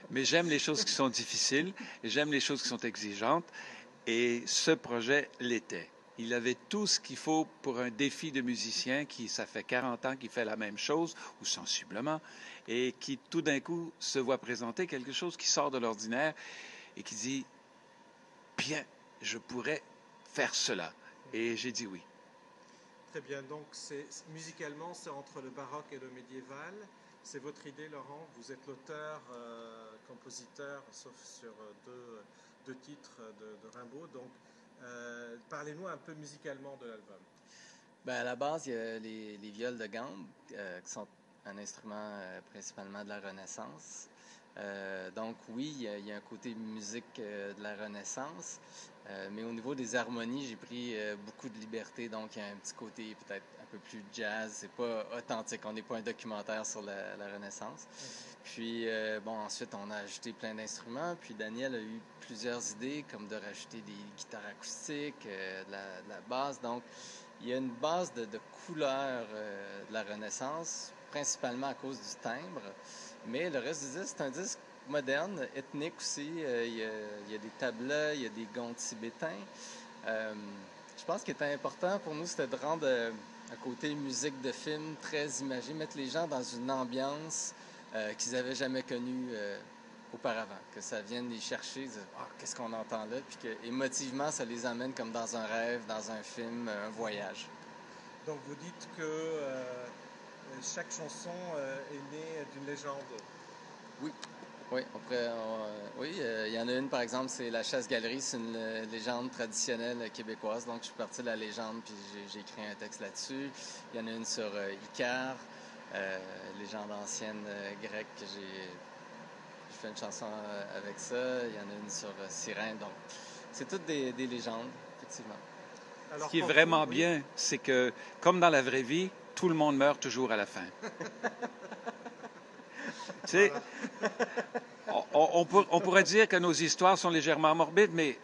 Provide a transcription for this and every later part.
Mais j'aime les choses qui sont difficiles, et j'aime les choses qui sont exigeantes, et ce projet l'était. Il avait tout ce qu'il faut pour un défi de musicien qui, ça fait 40 ans qu'il fait la même chose, ou sensiblement, et qui tout d'un coup se voit présenter quelque chose qui sort de l'ordinaire et qui dit, bien, je pourrais faire cela. Et j'ai dit oui. Très bien, donc musicalement, c'est entre le baroque et le médiéval. C'est votre idée, Laurent. Vous êtes l'auteur, compositeur, sauf sur deux titres de Rimbaud. Donc, parlez-nous un peu musicalement de l'album. Ben, à la base, il y a les viols de gambe, qui sont un instrument principalement de la Renaissance. Donc oui, il y a un côté musique de la Renaissance, mais au niveau des harmonies, j'ai pris beaucoup de liberté, donc il y a un petit côté peut-être un peu plus jazz, c'est pas authentique, on n'est pas un documentaire sur la Renaissance. Puis bon, ensuite on a ajouté plein d'instruments, puis Daniel a eu plusieurs idées, comme de rajouter des guitares acoustiques, de la basse, donc il y a une base de couleurs de la Renaissance, principalement à cause du timbre. Mais le reste du disque, c'est un disque moderne, ethnique aussi. Il y a des tableaux, il y a des gonds tibétains. Je pense qu'il était important pour nous, c'était de rendre un côté musique de film très imagé, mettre les gens dans une ambiance qu'ils n'avaient jamais connue auparavant. Que ça vienne les chercher, dire qu'est-ce qu'on entend là, puis que émotivement, ça les amène comme dans un rêve, dans un film, un voyage. Donc vous dites que chaque chanson est née d'une légende. Oui. Oui, oui, il y en a une, par exemple, c'est La Chasse-Galerie, c'est une légende traditionnelle québécoise. Donc, je suis parti de la légende, puis j'ai écrit un texte là-dessus. Il y en a une sur Icare, légende ancienne grecque, que j'ai fait une chanson avec ça. Il y en a une sur Sirène. Donc, c'est toutes des légendes, effectivement. Alors, ce qui est vraiment bien, c'est que, comme dans la vraie vie, tout le monde meurt toujours à la fin. Tu sais, on pourrait dire que nos histoires sont légèrement morbides, mais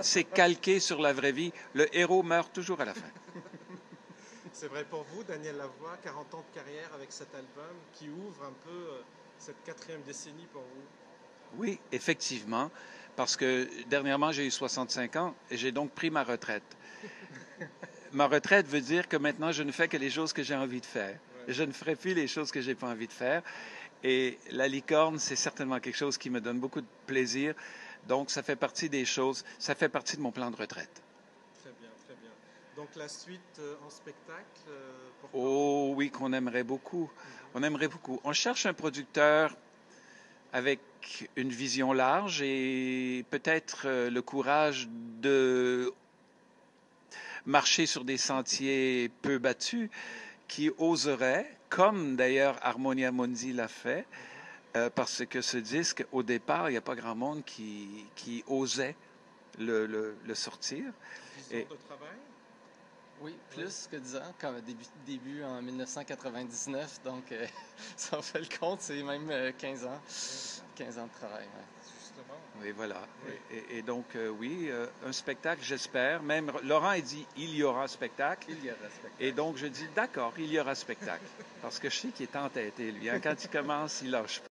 c'est calqué sur la vraie vie. Le héros meurt toujours à la fin. C'est vrai pour vous, Daniel Lavoie, 40 ans de carrière avec cet album qui ouvre un peu cette 4e décennie pour vous. Oui, effectivement, parce que dernièrement, j'ai eu 65 ans et j'ai donc pris ma retraite. Ma retraite veut dire que maintenant, je ne fais que les choses que j'ai envie de faire. Je ne ferai plus les choses que j'ai pas envie de faire. Et la licorne, c'est certainement quelque chose qui me donne beaucoup de plaisir. Donc, ça fait partie des choses, ça fait partie de mon plan de retraite. Très bien, très bien. Donc, la suite en spectacle, pourquoi? Oh oui, qu'on aimerait beaucoup. On aimerait beaucoup. On cherche un producteur avec une vision large et peut-être le courage de marcher sur des sentiers peu battus, qui oserait, comme d'ailleurs Harmonia Mundi l'a fait, parce que ce disque, au départ, il n'y a pas grand monde qui osait le sortir. Vision de travail? Oui, plus que 10 ans, comme début en 1999, donc si on fait le compte, c'est même 15 ans. 15 ans de travail, ouais. Justement. Oui, voilà. Oui. Et donc, oui, un spectacle, j'espère. Même Laurent a dit, il y aura spectacle. Il y aura spectacle. Et donc, je dis, d'accord, il y aura spectacle. Parce que je sais qu'il est entêté, lui. Hein? Quand il commence, il lâche pas.